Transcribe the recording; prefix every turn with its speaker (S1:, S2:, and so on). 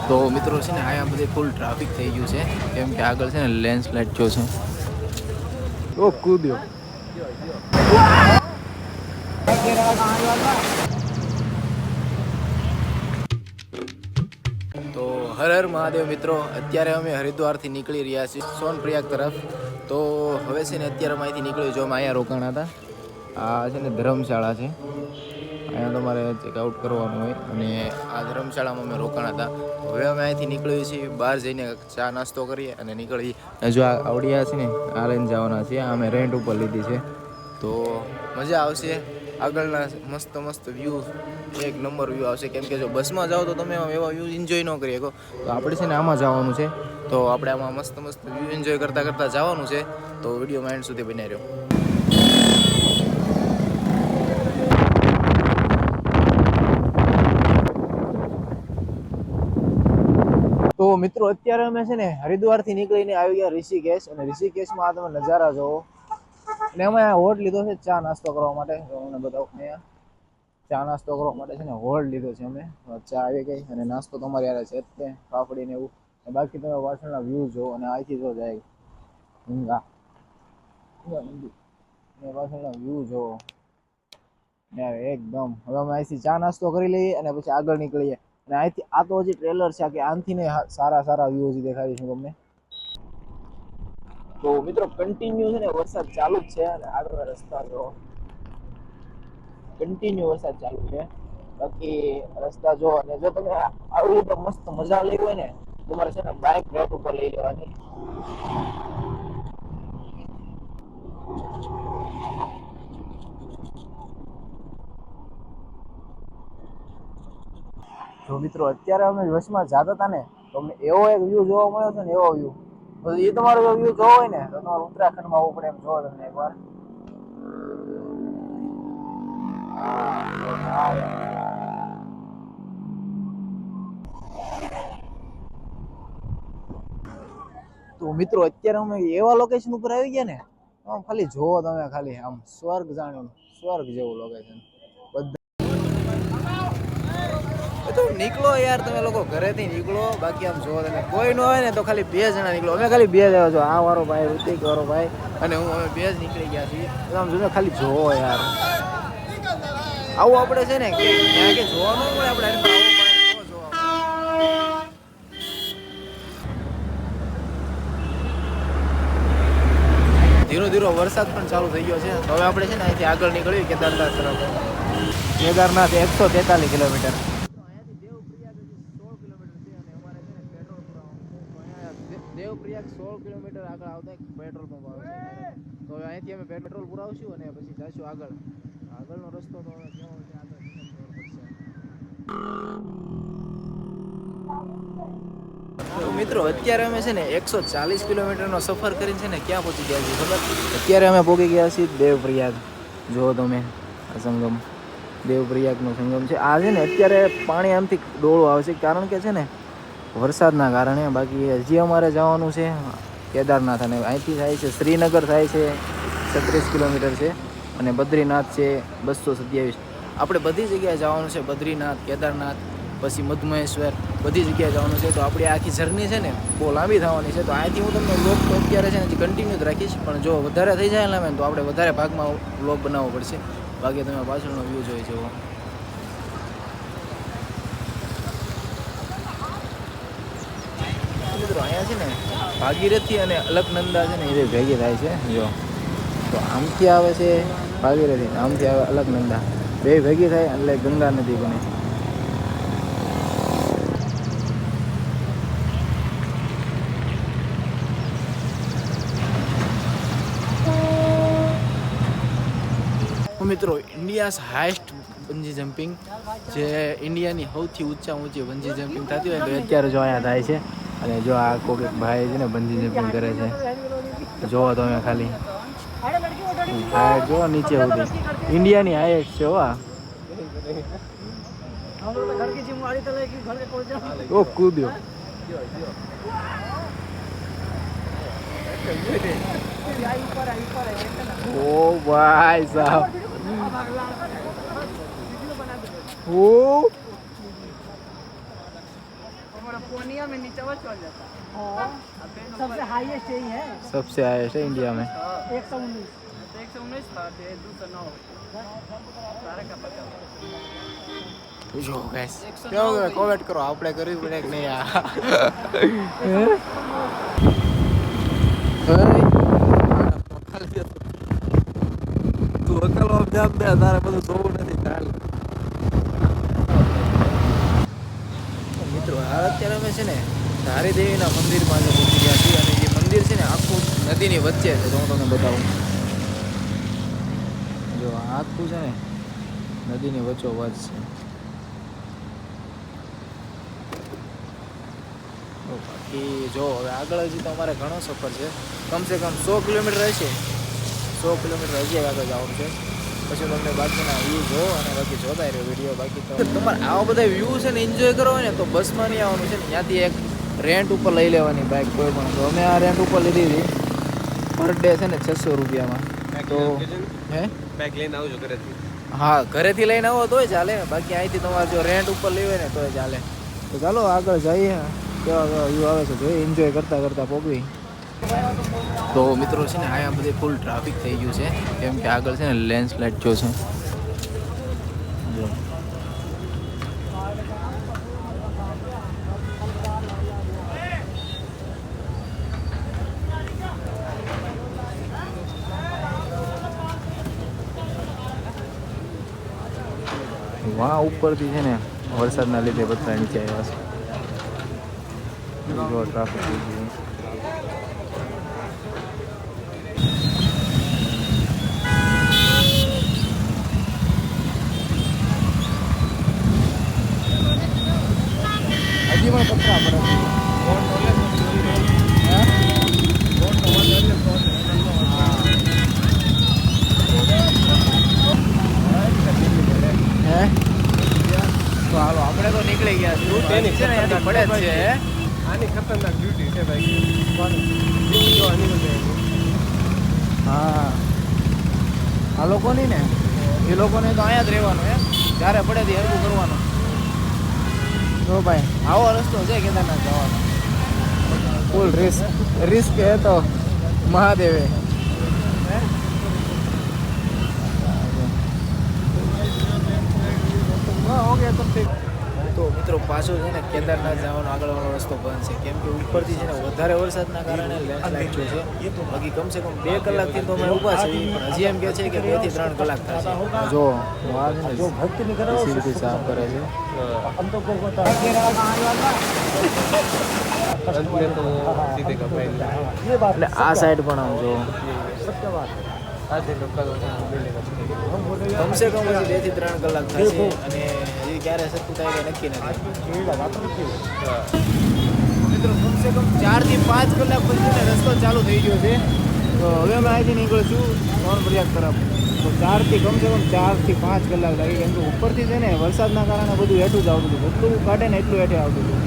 S1: તો મિત્રો છે ને અહીંયા બધે ફૂલ ટ્રાફિક થઈ ગયું છે કેમ કે આગળ છે ને લેન્ડસ્લાઇડ થયો છે. ઓ કૂદ્યો. તો હર હર મહાદેવ મિત્રો, અત્યારે અમે હરિદ્વારથી નીકળી રહ્યા છીએ સોનપ્રયાગ તરફ. તો હવે છે ને અત્યારે અમે અહીંથી નીકળ્યું જો અમે અહીંયા રોકાણા હતા. આ છે ને ધર્મશાળા છે, અહીંયા તમારે ચેકઆઉટ કરવાનું હોય અને આ ધર્મશાળામાં અમે રોકાણા હતા. હવે અમે અહીંથી નીકળીએ છીએ, બહાર જઈને ચા નાસ્તો કરીએ અને નીકળીએ. જો આ આવડિયા છે ને આ લઈને જવાના છે, અમે રેન્ટ ઉપર લીધી છે. તો મજા આવશે, આગળના મસ્ત મસ્ત વ્યૂ, એક નંબર વ્યૂ આવશે. કેમ કે જો બસમાં જાઓ તો તમે એવા વ્યૂ એન્જોય ન કરી શકો. તો આપણે છે ને આમાં જવાનું છે, તો આપણે આમાં મસ્ત મસ્ત વ્યૂ એન્જોય કરતાં કરતાં જવાનું છે. તો વિડીયોમાં એન્ડ સુધી બન્યા રહ્યો. તો મિત્રો અત્યારે અમે છે ને હરિદ્વારથી નીકળીને આવી ગયા ઋષિકેશ, અને ઋષિકેશમાં આ તમે નજારા જોવો. અને અમે હોલ્ડ લીધો છે ચા નાસ્તો કરવા માટે. અમને બતાવું, અહીંયા ચા નાસ્તો કરવા માટે છે ને હોલ્ડ લીધો છે અમે. ચા આવી ગઈ અને નાસ્તો તમારે યાર છે જ, પાપડી ને એવું. બાકી તમે પાછળના વ્યૂ જોવો અને અહીંથી જો જાય ગંગા, પાછળના વ્યૂ જોવો યાર એકદમ. હવે અમે અહીંથી ચા નાસ્તો કરી લઈએ અને પછી આગળ નીકળીએ. અને અહીંથી આ તો હજી ટ્રેલર છે, કે આનથી ને સારા સારા વ્યૂ હજી દેખાડીશું તમને. તો મિત્રો કન્ટિન્યુ છે ને વરસાદ ચાલુ જ છે, અને આગળ રસ્તા જો કન્ટિન્યુ વરસાદ ચાલુ છે. બાકી રસ્તા જો, અને જો તમે આવી રીતે મસ્ત મજા લેવી હોય ને, તમારે છે ને બાઇક રેન્ટ ઉપર લઈ લેવાની. જો મિત્રો અત્યારે અમે બસમાં જતા હતા ને, તો અમને એવો એક વ્યૂ જોવા મળ્યો છે ને, એવો વ્યૂ. તો એ તમારો જો વ્યૂ જોવો હોય ને, તો તમારે ઉત્તરાખંડમાં આવવું પડે. એમ જોવો તમને એકવાર. તો મિત્રો અત્યારે અમે એવા લોકેશન ઉપર આવી ગયા ને, આમ ખાલી જોવો તમે, ખાલી આમ સ્વર્ગ જાણ્યું, સ્વર્ગ જેવું લોકેશન. તો નીકળો યાર, તમે લોકો ઘરેથી નીકળો. બાકી આમ જોવો તમે, કોઈ ન હોય ને તો ખાલી 2 જણા નીકળો. અમે ખાલી 2 જણા છો, આ વાળો ભાઈ, ઋતિક વાળો ભાઈ અને હું, અમે 2 જ નીકળી ગયા છીએ. આમ જો ખાલી જોવો યાર. આવું આપણે છે ને કે ત્યાં કે જોવા ન મળે, આપણે આવવું પડે તો જોવા મળે. ધીરો ધીરો વરસાદ પણ ચાલુ થઈ ગયો છે. હવે આપણે છે ને અહીંથી આગળ નીકળીએ કેદારનાથ તરફ. કેદારનાથ 143 કિલોમીટર. દેવપ્રયાગ 16 કિલોમીટર આગળ આવતા પેટ્રોલ પંપ આવે છે. તો હવે અહીંથી અમે પેટ્રોલ પુરાવશું અને પછી જઈશું આગળ. આગળનો રસ્તો તો હવે કેવો છે આગળ ખબર પડશે. તો મિત્રો અત્યારે અમે છે ને 140 કિલોમીટરનો સફર કરીને છે ને ક્યાં પહોંચી ગયા છીએ ખબર? અત્યારે અમે પહોંચી ગયા છીએ દેવપ્રયાગ. જુઓ તમે આ સંગમ, દેવપ્રયાગનો સંગમ છે આ. છે ને અત્યારે પાણી આમથી ડોળું આવે છે, કારણ કે છે ને વરસાદના કારણે. બાકી હજી અમારે જવાનું છે કેદારનાથ, અને અહીંથી થાય છે શ્રીનગર, થાય છે 36 કિલોમીટર છે, અને બદ્રીનાથ છે 227. આપણે બધી જગ્યાએ જવાનું છે, બદ્રીનાથ, કેદારનાથ, પછી મધમહેશ્વર, બધી જગ્યાએ જવાનું છે. તો આપણી આખી જર્ની છે ને બહુ લાંબી થવાની છે. તો અહીંથી હું તમને વ્લોગ તો અત્યારે છે ને કન્ટિન્યુ જ રાખીશ, પણ જો વધારે થઈ જાય ને તો આપણે વધારે ભાગમાં વ્લોગ બનાવવો પડશે. બાકી તમે પાછળનો વ્યૂ જોઈ જુઓ. મિત્રો અહીંયા છે ને ભાગીરથી અને અલકનંદા છે ને એ ભેગી થાય છે. જો તો આમથી આવે છે ભાગીરથી, આમથી આવે અલકનંદા, બે ભેગી થાય એટલે ગંગા નદી બને. મિત્રો ઇન્ડિયાઝ હાઈએસ્ટ બંજી જમ્પિંગ, જે ઇન્ડિયાની સૌથી ઊંચી બંજી જમ્પિંગ થતી હોય તો અત્યારે જો અહીંયા થાય છે. અને જો આ કોઈક ભાઈ છે ને બંજી જમ્પિંગ કરે છે, જોવો તમે ખાલી હાઈટ જો નીચે સુધી. ઇન્ડિયાની હાઈએસ્ટ છે હો. ઓ કૂદ્યો. ओ भाई साहब, ओ
S2: पूर्णिया में नीचे वो चल जाता है। सबसे हाईएस्ट यही है।
S1: सबसे हाईएस्ट है इंडिया में।
S2: 119 था, 209 सारा का पता।
S1: જો ગાઈસ કેવો કોમેન્ટ કરો આપણે કરવી પડે કે નહીં આ તું અકલ ઓફ જામ દે તારે બધું જોવું નથી ચાલ મિત્રો આ અત્યારે અમે છે ને ધારી દેવીના મંદિરમાં જે પહોંચી ગયા છીએ અને જે મંદિર છે ને આખું નદીની વચ્ચે છે તો હું તમને બતાવું જો આખું છે ને નદીની વચ્ચોવચ છે બાકી જો હવે આગળ હજી તો અમારે ઘણો સફર છે કમસે કમ 100 કિલોમીટર હશે 100 કિલોમીટર હજી આગળ જવાનું છે પછી તમને બાકીના વ્યૂ જો અને બાકી જોતા રહ્યો વિડીયો બાકી તો તમારે આવા બધા વ્યૂ છે ને એન્જોય કરો હોય ને તો બસમાં નહીં આવવાનું છે ને ત્યાંથી એક રેન્ટ ઉપર લઈ લેવાની બાઇક કોઈ પણ તો અમે આ રેન્ટ ઉપર લીધી હતી પર ડે છે ને 600 રૂપિયામાં તો હે
S3: બેગ લઈને આવજો ઘરેથી
S1: હા ઘરેથી લઈને આવો તોય ચાલે બાકી અહીંથી તમારે જો રેન્ટ ઉપર લેવે ને તોય ચાલે તો ચાલો આગળ જઈએ કેવા વ્યૂ આવે છે જોઈએ એન્જોય કરતાં કરતાં પોગવી તો મિત્રો છે ને અહીંયા બધે ફૂલ ટ્રાફિક થઈ ગયું છે કેમ કે આગળ છે ને લેન્ડસ્લાઇડ જો છે જો વहाँ ઉપરથી છે ને વરસાદના લીધે બધા નીચે આવ્યા છે જો ટ્રાફિક થઈ ગયું હજી પણ પથરા પડે હે તો હાલો આપણે તો નીકળી ગયા છું છે ને એની પડે જ છે
S3: આની ખતરનાક ડ્યુટી છે ભાઈ જો આની બધે
S1: હા આ લોકોની ને એ લોકોને તો અહીંયા જ રહેવાનું એમ જ્યારે પડે તે હરકું કરવાનું તો ભાઈ આવો રસ્તો છે કેદારનાથ જવાનો ફૂલ રિસ્ક હે તો મહાદેવે તો મિત્રો પાછો છે ને કેદારનાથ જવાનો આગળવાળો રસ્તો બંધ છે કેમ કે ઉપરથી છે ને વધારે વરસાદના કારણે લેન્ડસ્લાઇડ છે બાકી કમસે કમ 2 કલાકથી તો અમે ઊભા છીએ પણ હજી એમ કહે છે કે 2 થી 3 કલાક થશે જો આ છે ને જો ભક્તિની કરો સીધી સાફ કરે છે એટલે આ સાઈડ પણ આવજો કમસે કમ હજી 2 થી 3 કલાક થશે અને હજી ક્યારે સત્તું થાય કે નક્કી નથી મિત્રો કમસે કમ 4 થી 5 કલાક પછી રસ્તો ચાલુ થઈ ગયો છે તો હવે અમે અહીંથી નીકળું છું સોનપ્રયાગ તરફ તો 4 થી કમસે કમ 4 થી 5 કલાક લાગી કેમ કે ઉપરથી છે ને વરસાદના કારણે બધું હેઠું જ આવતું હતું જેટલું કાઢે ને એટલું હેઠે આવતું હતું